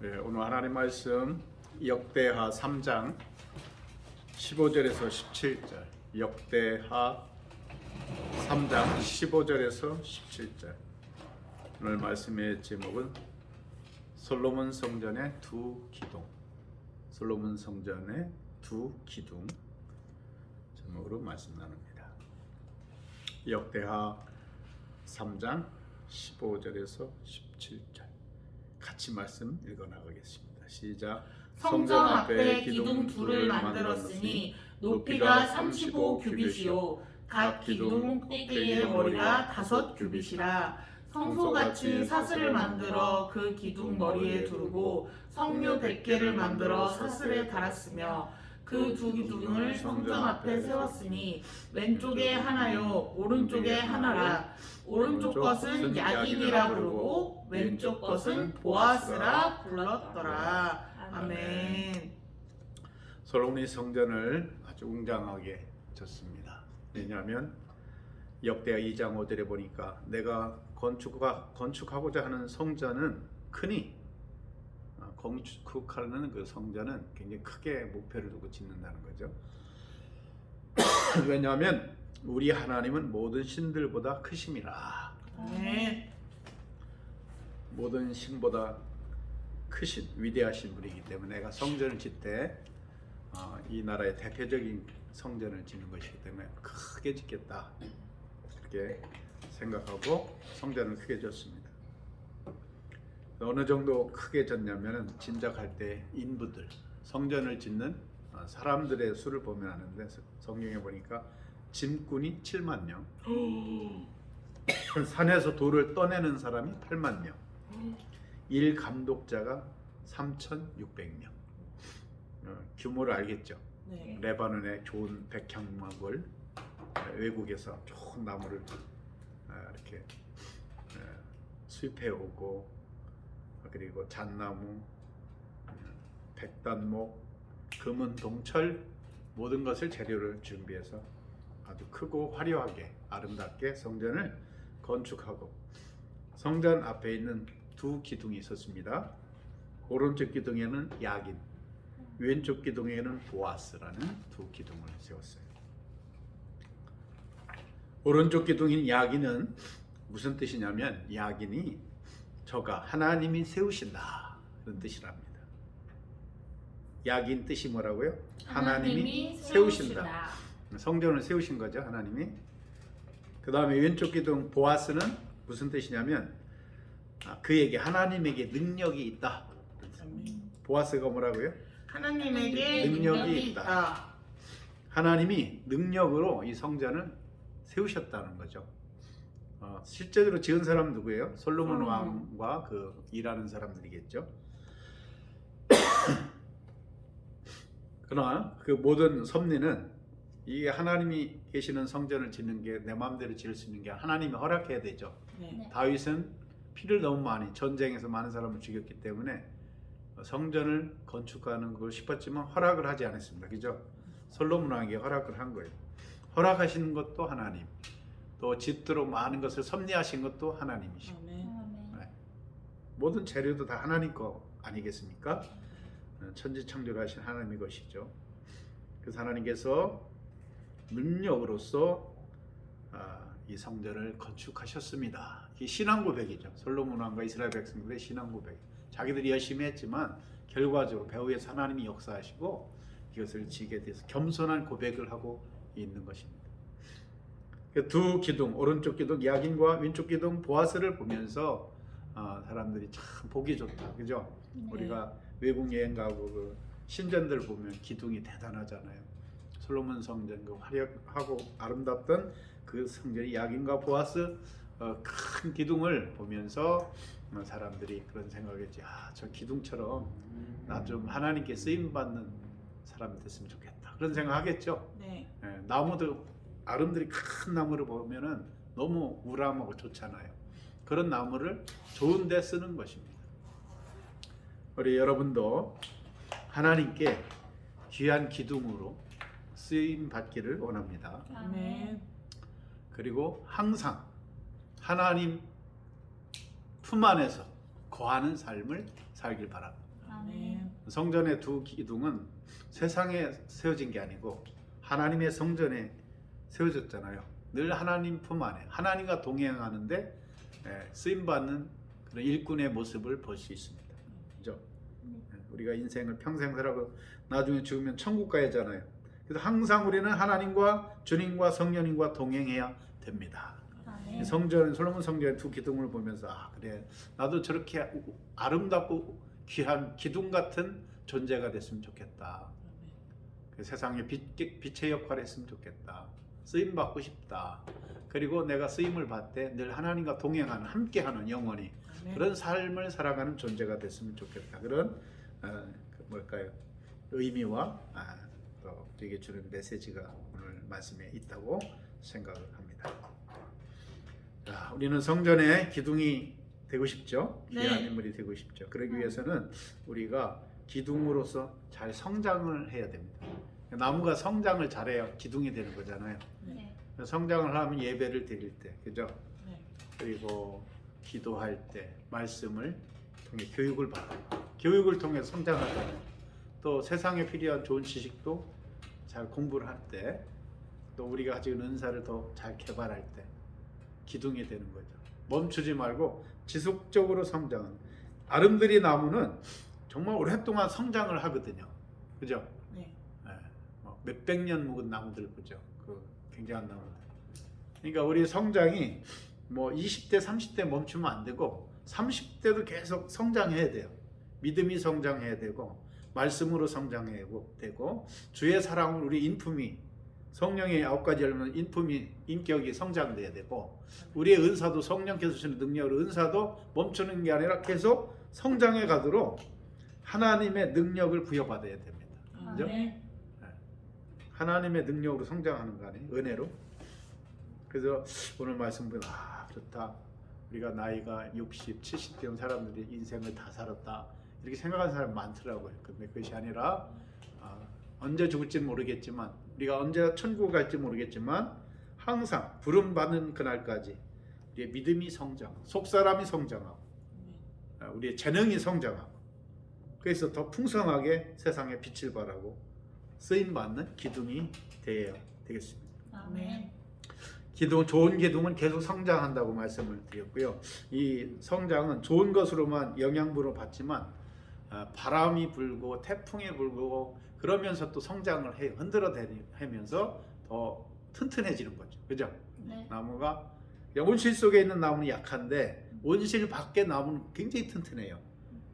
네, 오늘 하나님 말씀 역대하 3장 15절에서 17절. 역대하 3장 15절에서 17절. 오늘 말씀의 제목은 솔로몬 성전의 두 기둥. 솔로몬 성전의 두 기둥 제목으로 말씀 나눕니다. 역대하 3장 15절에서 17절. 같이 말씀 읽어 나가겠습니다. 시작. 성전 앞에 기둥 둘을 만들었으니 높이가 35 규빗이요 각 기둥 꼭대기의 머리가 5 규빗이라. 성소같이 사슬을 만들어 그 기둥 머리에 두르고 석류 100개를 만들어 사슬에 달았으며 그 두 기둥을 성전 앞에 세웠으니 왼쪽에 하나요 오른쪽에 하나라. 오른쪽 것은 야긴이라 부르고 왼쪽 것은 보아스라 불렀더라. 아멘. 솔로몬이 성전을 아주 웅장하게 졌습니다. 왜냐하면 역대하 2장 5절에 보니까 내가 건축하고자 하는 성전은 크니 건축하는 그 성전은 굉장히 크게 목표를 두고 짓는다는 거죠. 왜냐하면 우리 하나님은 모든 신들보다 크심이라. 아멘. 모든 신보다 크신 위대하신 분이기 때문에 내가 성전을 짓되 이 나라의 대표적인 성전을 짓는 것이기 때문에 크게 짓겠다 이렇게 생각하고 성전을 크게 짓습니다. 어느 정도 크게 짓냐면은 진작할 때 인부들 성전을 짓는 사람들의 수를 보면 아는데 성경에 보니까 짐꾼이 7만 명, 산에서 돌을 떠내는 사람이 8만 명, 일 감독자가 3,600명. 규모를 알겠죠? 네. 레바논의 좋은 백향목을 외국에서 좋은 나무를 이렇게 수입해 오고, 그리고 잣나무, 백단목, 금은 동철 모든 것을 재료를 준비해서 아주 크고 화려하게 아름답게 성전을 건축하고, 성전 앞에 있는 두 기둥이 있었습니다. 오른쪽 기둥에는 야긴, 왼쪽 기둥에는 보아스라는 두 기둥을 세웠어요. 오른쪽 기둥인 야긴은 무슨 뜻이냐면 야긴이 저가 하나님이 세우신다 그런 뜻이랍니다. 야긴 뜻이 뭐라고요? 하나님이 세우신다. 성전을 세우신 거죠, 하나님이. 그 다음에 왼쪽 기둥 보아스는 무슨 뜻이냐면 그에게 하나님에게 능력이 있다. 보아스가 뭐라고요? 하나님에게 능력이 있다. 하나님이 능력으로 이 성전을 세우셨다는 거죠. 실제로 지은 사람은 누구예요? 솔로몬 왕과 그 일하는 사람들이겠죠. 그러나 그 모든 섭리는 이 하나님이 계시는 성전을 짓는 게 내 마음대로 지을 수 있는 게 하나님이 허락해야 되죠. 네. 다윗은 피를 너무 많이 전쟁에서 많은 사람을 죽였기 때문에 성전을 건축하는 걸 싶었지만 허락을 하지 않았습니다. 그죠? 솔로몬 왕에게 허락을 한 거예요. 허락하시는 것도 하나님, 또 짓도록 많은 것을 섭리하신 것도 하나님이시고, 네. 모든 재료도 다 하나님 거 아니겠습니까? 천지창조하신 하나님의 것이죠. 그래서 하나님께서 능력으로서 이 성전을 건축하셨습니다. 이게 신앙 고백이죠. 솔로몬 왕과 이스라엘 백성들의 신앙 고백. 자기들이 열심히 했지만 결과적으로 배후에서 하나님이 역사하시고 이것을 지게 돼서 겸손한 고백을 하고 있는 것입니다. 두 기둥, 오른쪽 기둥 야긴과 왼쪽 기둥 보아스를 보면서 사람들이 참 보기 좋다, 그죠? 네. 우리가 외국 여행 가고 그 신전들 보면 기둥이 대단하잖아요. 솔로몬 성전 그 화려하고 아름답던 그 성전이 야긴과 보아스 큰 기둥을 보면서 사람들이 그런 생각했지. 저 기둥처럼 나 좀 하나님께 쓰임 받는 사람이 됐으면 좋겠다. 그런 생각하겠죠. 네. 나무도 아름드리 큰 나무를 보면은 너무 우람하고 좋잖아요. 그런 나무를 좋은 데 쓰는 것입니다. 우리 여러분도 하나님께 귀한 기둥으로 쓰임 받기를 원합니다. 아멘. 그리고 항상 하나님 품 안에서 거하는 삶을 살길 바랍니다. 아멘. 성전의 두 기둥은 세상에 세워진 게 아니고 하나님의 성전에 세워졌잖아요. 늘 하나님 품 안에 하나님과 동행하는데 쓰임받는 그런 일꾼의 모습을 볼 수 있습니다. 그죠? 우리가 인생을 평생 살아고 나중에 죽으면 천국 가야잖아요. 그래서 항상 우리는 하나님과 주님과 성령님과 동행해야 됩니다. 아멘. 성전, 솔로몬 성전의 두 기둥을 보면서 그래 나도 저렇게 아름답고 귀한 기둥 같은 존재가 됐으면 좋겠다. 그 세상에 빛의 역할을 했으면 좋겠다. 쓰임 받고 싶다. 그리고 내가 쓰임을 받을 때 늘 하나님과 동행하는 함께하는 영원히 아멘. 그런 삶을 살아가는 존재가 됐으면 좋겠다. 그런 뭘까요? 의미와 또 우리에게 주는 메시지가 오늘 말씀에 있다고 생각을 합니다. 자, 우리는 성전의 기둥이 되고 싶죠. 귀한 네. 인물이 되고 싶죠. 그러기 위해서는 우리가 기둥으로서 잘 성장을 해야 됩니다. 나무가 성장을 잘해야 기둥이 되는 거잖아요. 네. 성장을 하면 예배를 드릴 때, 그죠? 네. 그리고 기도할 때, 말씀을 통해 교육을 받고, 교육을 통해 성장하잖아요. 또 세상에 필요한 좋은 지식도 잘 공부를 할 때, 또 우리가 가지고 있는 은사를 더 잘 개발할 때, 기둥이 되는 거죠. 멈추지 말고 지속적으로 성장은. 아름드리 나무는 정말 오랫동안 성장을 하거든요. 그죠? 네. 몇백 년 묵은 나무들 보죠. 그 굉장한 나무들. 그러니까 우리 성장이 뭐 20대, 30대 멈추면 안 되고 30대도 계속 성장해야 돼요. 믿음이 성장해야 되고 말씀으로 성장해야 되고 주의 사랑을 우리 인품이 성령의 9가지 열매는 인품이 인격이 성장돼야 되고 우리의 은사도 성령께서 주시는 능력으로 은사도 멈추는 게 아니라 계속 성장해 가도록 하나님의 능력을 부여받아야 됩니다. 그죠? 아멘. 하나님의 능력으로 성장하는 거 아니에요? 은혜로. 그래서 오늘 말씀 보면 좋다. 우리가 나이가 60, 70 된 사람들이 인생을 다 살았다. 이렇게 생각하는 사람이 많더라고요. 근데 그것이 아니라 언제 죽을지는 모르겠지만 우리가 언제 천국 갈지 모르겠지만 항상 부름 받는 그날까지 우리의 믿음이 성장, 속사람이 성장하고 우리의 재능이 성장하고 그래서 더 풍성하게 세상에 빛을 발하고 쓰임 받는 기둥이 되어야 되겠습니다. 아멘. 기둥, 좋은 기둥은 계속 성장한다고 말씀을 드렸고요. 이 성장은 좋은 것으로만 영양분을 받지만 바람이 불고 태풍이 불고 그러면서 또 성장을 해요. 흔들어대면서 더 튼튼해지는 거죠. 그죠? 네. 나무가 온실 속에 있는 나무는 약한데 온실 밖의 나무는 굉장히 튼튼해요.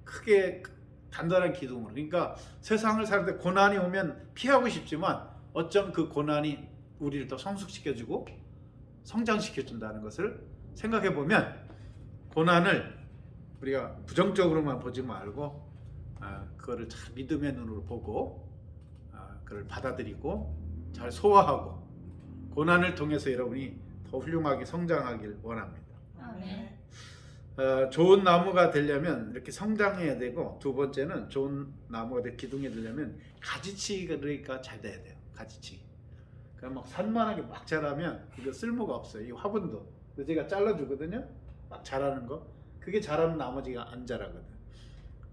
크게 단단한 기둥으로. 그러니까 세상을 사는데 고난이 오면 피하고 싶지만 어쩜 그 고난이 우리를 더 성숙시켜주고 성장시켜준다는 것을 생각해 보면 고난을 우리가 부정적으로만 보지 말고 그거를 잘 믿음의 눈으로 보고 그걸 받아들이고 잘 소화하고 고난을 통해서 여러분이 더 훌륭하게 성장하길 원합니다. 아멘. 좋은 나무가 되려면 이렇게 성장해야 되고 두 번째는 좋은 나무가 기둥이 되려면 가지치기가 잘 돼야 돼요. 가지치기. 그러니까 막 산만하게 막 자라면 이거 쓸모가 없어요. 이 화분도 제가 잘라주거든요. 막 자라는 거 그게 자라면 나머지가 안 자라거든.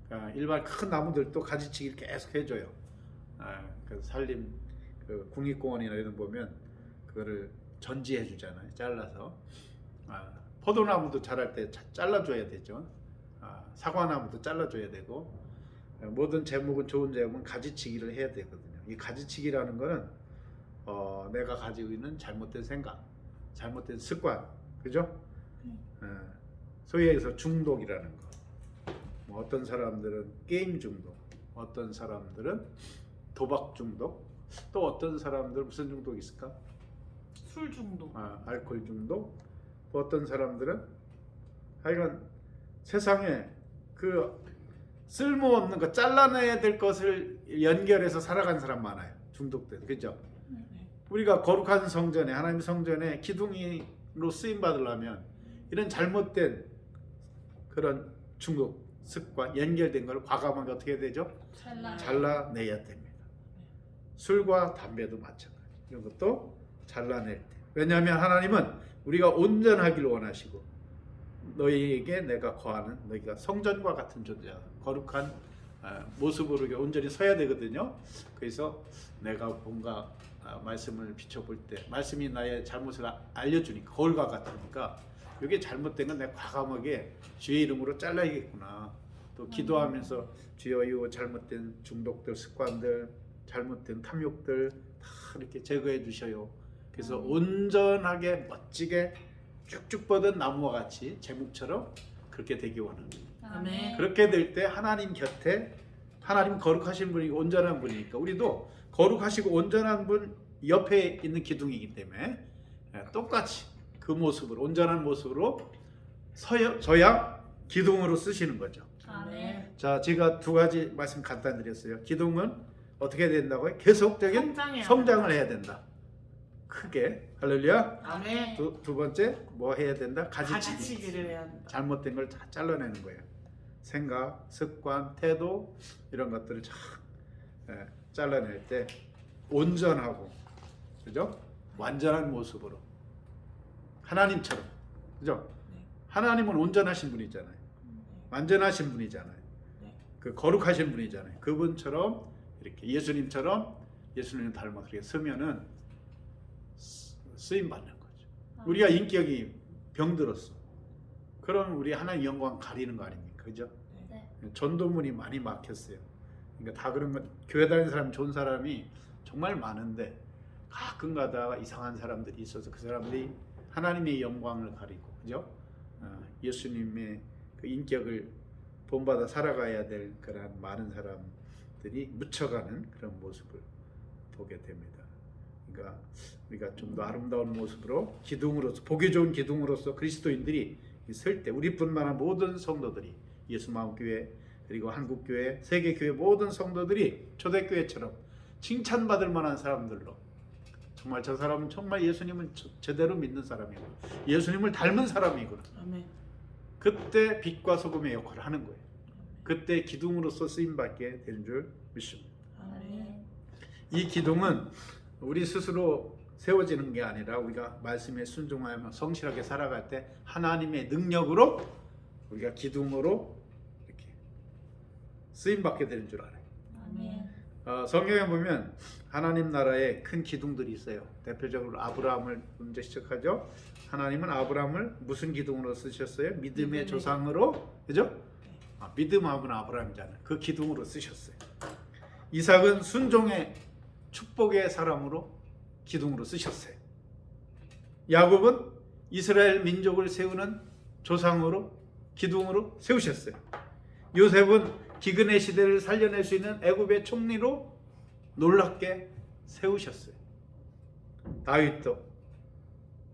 그러니까 일반 큰 나무들도 가지치기를 계속 해줘요. 그 산림 그 국립공원이나 이런 데 보면 그거를 전지해 주잖아요. 잘라서. 포도나무도 자랄 때 잘라줘야 되죠. 사과나무도 잘라줘야 되고 모든 제목은 좋은 제목은 가지치기를 해야 되거든요. 이 가지치기라는 거는 내가 가지고 있는 잘못된 생각, 잘못된 습관, 그죠? 소위 해서 중독이라는 거. 뭐 어떤 사람들은 게임 중독, 어떤 사람들은 도박 중독, 또 어떤 사람들은 무슨 중독이 있을까? 술 중독. 알코올 중독, 또 어떤 사람들은 하여간 세상에 그 쓸모없는 거 잘라내야 될 것을 연결해서 살아가는 사람 많아요. 중독돼서. 그죠? 네. 우리가 거룩한 성전에 하나님 성전에 기둥이로 쓰임 받으려면 이런 잘못된 그런 중독 습관 연결된 걸 과감하게 어떻게 해야 되죠? 잘라내야 됩니다. 술과 담배도 마찬가지. 이런 것도 잘라낼 때. 왜냐하면 하나님은 우리가 온전하기를 원하시고 너희에게 내가 거하는 너희가 성전과 같은 존재야. 거룩한 모습으로 이렇게 온전히 서야 되거든요. 그래서 내가 뭔가 말씀을 비춰볼 때 말씀이 나의 잘못을 알려주니까 거울과 같으니까 이게 잘못된 건 내가 과감하게 주의 이름으로 잘라야겠구나. 또 기도하면서 주여 이 잘못된 중독들, 습관들, 잘못된 탐욕들 다 이렇게 제거해 주셔요. 그래서 온전하게 멋지게 쭉쭉 뻗은 나무와 같이 제목처럼 그렇게 되기 원합니다. 아멘. 그렇게 될 때 하나님 곁에 하나님 거룩하신 분이고 온전한 분이니까 우리도 거룩하시고 온전한 분 옆에 있는 기둥이기 때문에 똑같이 그 모습으로 온전한 모습으로 서야 기둥으로 쓰시는 거죠. 아멘. 자, 제가 두 가지 말씀 간단히 드렸어요. 기둥은 어떻게 된다고요? 계속적인 성장을 해야 된다. 크게 할렐루야. 아멘. 두 번째 뭐 해야 된다? 가지치기. 가지치기를 해야 한다. 잘못된 걸 다 잘라내는 거예요. 생각, 습관, 태도 이런 것들을 쫙 잘라낼 때 온전하고 그죠? 완전한 모습으로 하나님처럼 그죠? 네. 하나님은 온전하신 분이잖아요. 완전하신 분이잖아요. 네. 그 거룩하신 분이잖아요. 그분처럼 이렇게 예수님처럼 예수님을 닮아 그렇게 서면은 쓰임 받는 거죠. 우리가 인격이 병들었어. 그럼 우리 하나님 영광 가리는 거 아닙니까? 그죠? 네. 전도문이 많이 막혔어요. 그러니까 다 그런 건 교회 다니는 사람 좋은 사람이 정말 많은데 가끔가다 이상한 사람들이 있어서 그 사람들이 하나님의 영광을 가리고 그죠? 예수님의 그 인격을 본받아 살아가야 될 그런 많은 사람들이 묻혀가는 그런 모습을 보게 됩니다. 그러니까 우리가 좀 더 아름다운 모습으로 기둥으로서 보기 좋은 기둥으로서 그리스도인들이 설 때 우리뿐만 아니라 모든 성도들이 예수마음교회 그리고 한국교회 세계교회 모든 성도들이 초대교회처럼 칭찬받을 만한 사람들로 정말 저 사람은 정말 예수님을 제대로 믿는 사람이고 예수님을 닮은 사람이구나. 아멘. 그때 빛과 소금의 역할을 하는 거예요. 그때 기둥으로서 쓰임받게 되는 줄 믿습니다. 아멘. 이 기둥은 우리 스스로 세워지는 게 아니라 우리가 말씀에 순종하며 성실하게 살아갈 때 하나님의 능력으로 우리가 기둥으로 이렇게 쓰임받게 되는 줄 알아요. 아멘. 성경에 보면 하나님 나라에 큰 기둥들이 있어요. 대표적으로 아브라함을 먼저 시작하죠. 하나님은 아브라함을 무슨 기둥으로 쓰셨어요? 믿음의 조상으로, 그죠? 믿음하면 아브라함이잖아요. 그 기둥으로 쓰셨어요. 이삭은 순종의 축복의 사람으로 기둥으로 쓰셨어요. 야곱은 이스라엘 민족을 세우는 조상으로 기둥으로 세우셨어요. 요셉은 기근의 시대를 살려낼 수 있는 애굽의 총리로 놀랍게 세우셨어요. 다윗도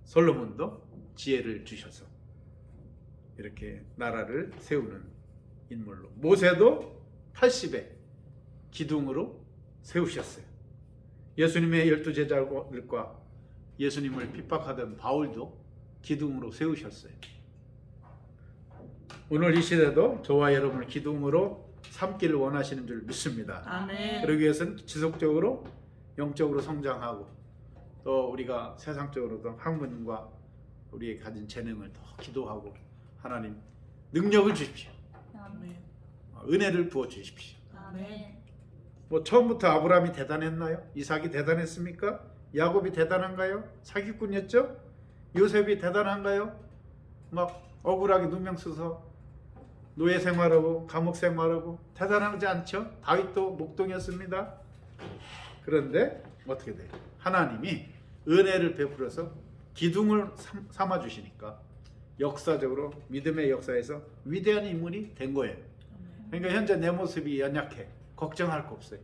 솔로몬도 지혜를 주셔서 이렇게 나라를 세우는 인물로 모세도 80에 기둥으로 세우셨어요. 예수님의 12제자들과 예수님을 핍박하던 바울도 기둥으로 세우셨어요. 오늘 이 시대도 저와 여러분을 기둥으로 삼기를 원하시는 줄 믿습니다. 아멘. 그러기 위해서는 지속적으로 영적으로 성장하고 또 우리가 세상적으로도 학문과 우리의 가진 재능을 더 기도하고 하나님 능력을 주십시오. 아멘. 은혜를 부어 주십시오. 아멘. 뭐 처음부터 아브라함이 대단했나요? 이삭이 대단했습니까? 야곱이 대단한가요? 사기꾼이었죠? 요셉이 대단한가요? 막 억울하게 누명 써서 노예 생활하고 감옥 생활하고 대단하지 않죠? 다윗도 목동이었습니다. 그런데 어떻게 돼요? 하나님이 은혜를 베풀어서 기둥을 삼아 주시니까 역사적으로 믿음의 역사에서 위대한 인물이 된 거예요. 그러니까 현재 내 모습이 연약해. 걱정할 거 없어요.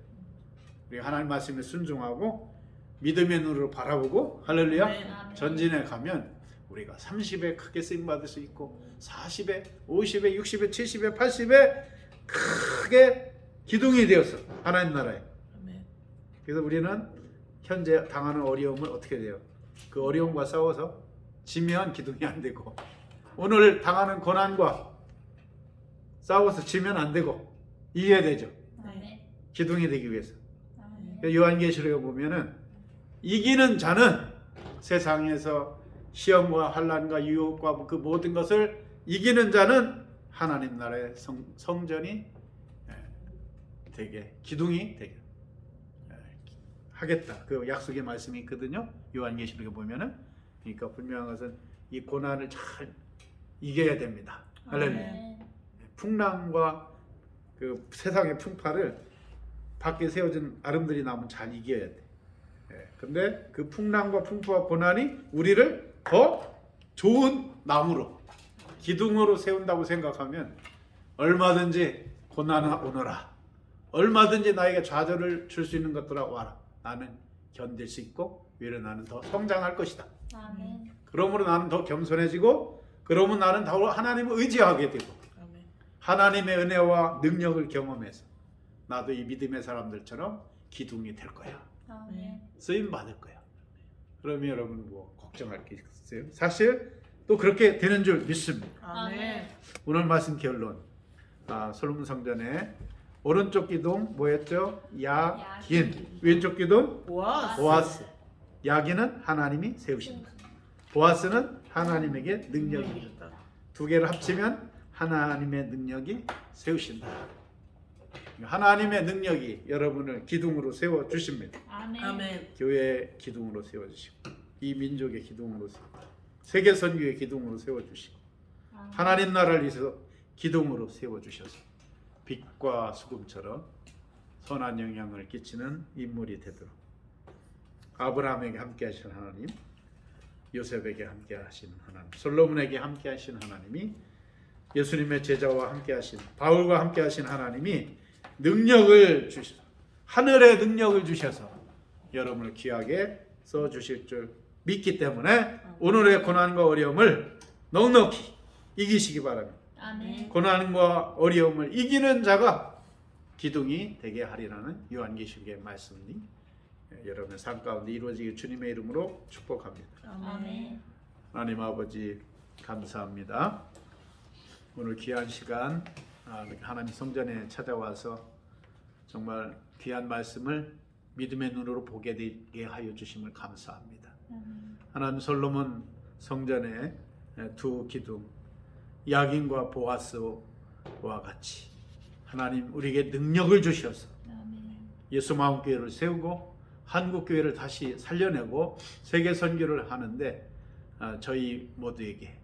우리 하나님 말씀에 순종하고 믿음의 눈으로 바라보고 할렐루야 아멘. 전진해 가면 우리가 30에 크게 쓰임 받을 수 있고 40에 50에 60에 70에 80에 크게 기둥이 되었어 하나님 나라에. 아멘. 그래서 우리는 현재 당하는 어려움을 어떻게 돼요? 그 어려움과 싸워서 지면 기둥이 안 되고 오늘 당하는 고난과 싸워서 지면 안 되고 이겨야 되죠. 아멘. 기둥이 되기 위해서. 아멘. 요한계시록에 보면은 이기는 자는 세상에서 시험과 환난과 유혹과 그 모든 것을 이기는 자는 하나님 나라의 성전이 되게 기둥이 되게 하겠다. 그 약속의 말씀이 있거든요. 요한계시록에 보면은. 그러니까 분명한 것은 이 고난을 잘 이겨야 됩니다. 할렐루야. 아멘. 풍랑과 그 세상의 풍파를 밖에 세워진 아름드리 나무는 잘 이겨야 돼. 근데 그 풍랑과 풍파와 고난이 우리를 더 좋은 나무로 기둥으로 세운다고 생각하면 얼마든지 고난은 오너라. 얼마든지 나에게 좌절을 줄 수 있는 것들아 와라. 나는 견딜 수 있고 오히려 나는 더 성장할 것이다. 아멘. 그러므로 나는 더 겸손해지고 그러면 나는 더 하나님을 의지하게 되고 아멘. 하나님의 은혜와 능력을 경험해서 나도 이 믿음의 사람들처럼 기둥이 될 거야. 아멘. 쓰임 받을 거야. 그러면 여러분 뭐 걱정할 게 있어요? 사실 또 그렇게 되는 줄 믿습니다. 아멘. 오늘 말씀 결론. 솔로몬 성전에 오른쪽 기둥 뭐였죠? 야긴. 왼쪽 기둥 보아스. 보아스. 야긴은 하나님이 세우신다. 보아스는 하나님에게 능력이 있다. 두 개를 합치면 하나님의 능력이 세우신다. 하나님의 능력이 여러분을 기둥으로 세워 주십니다. 아멘. 아멘. 교회의 기둥으로 세워 주시고 이 민족의 기둥으로 세워 세계 선교의 기둥으로 세워 주시고 하나님 나라를 위해서 기둥으로 세워 주셔서 빛과 수금처럼 선한 영향을 끼치는 인물이 되도록 아브라함에게 함께 하신 하나님, 요셉에게 함께 하신 하나님, 솔로몬에게 함께 하신 하나님이 예수님의 제자와 함께 하신 바울과 함께 하신 하나님이 능력을 주셔서 하늘의 능력을 주셔서 여러분을 귀하게 써 주실 줄 믿기 때문에 오늘의 고난과 어려움을 넉넉히 이기시기 바랍니다. 아멘. 고난과 어려움을 이기는 자가 기둥이 되게 하리라는 요한계시록의 말씀이 여러분의 삶 가운데 이루어지기 주님의 이름으로 축복합니다. 아멘. 하나님 아버지 감사합니다. 오늘 귀한 시간 하나님 성전에 찾아와서 정말 귀한 말씀을 믿음의 눈으로 보게 되게 하여 주심을 감사합니다. 하나님 솔로몬 성전에 두 기둥 야긴과 보아스와 같이 하나님 우리에게 능력을 주셔서 예수 마음교회를 세우고 한국교회를 다시 살려내고 세계 선교를 하는데 저희 모두에게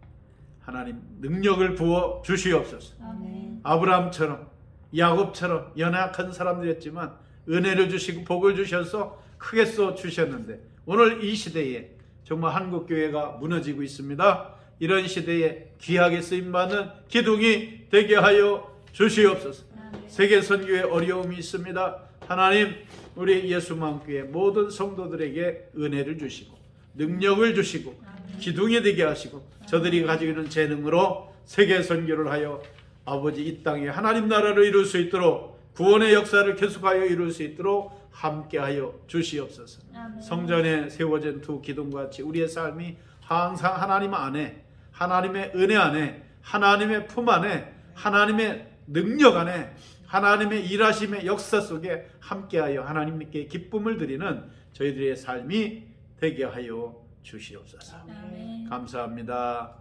하나님 능력을 부어 주시옵소서. 아멘. 아브라함처럼 야곱처럼 연약한 사람들이었지만 은혜를 주시고 복을 주셔서 크게 써 주셨는데 오늘 이 시대에 정말 한국교회가 무너지고 있습니다. 이런 시대에 귀하게 쓰임받는 기둥이 되게 하여 주시옵소서. 세계 선교에 어려움이 있습니다. 하나님 우리 예수만교회 모든 성도들에게 은혜를 주시고 능력을 주시고 기둥이 되게 하시고 저들이 가지고 있는 재능으로 세계 선교를 하여 아버지 이 땅에 하나님 나라를 이룰 수 있도록 구원의 역사를 계속하여 이룰 수 있도록 함께하여 주시옵소서. 성전에 세워진 두 기둥같이 우리의 삶이 항상 하나님 안에 하나님의 은혜 안에 하나님의 품 안에 하나님의 능력 안에 하나님의 일하심의 역사 속에 함께하여 하나님께 기쁨을 드리는 저희들의 삶이 되게 하여 주시옵소서. 아멘. 감사합니다.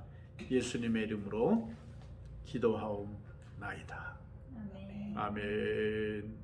예수님의 이름으로 기도하옵나이다. 아멘. 아멘.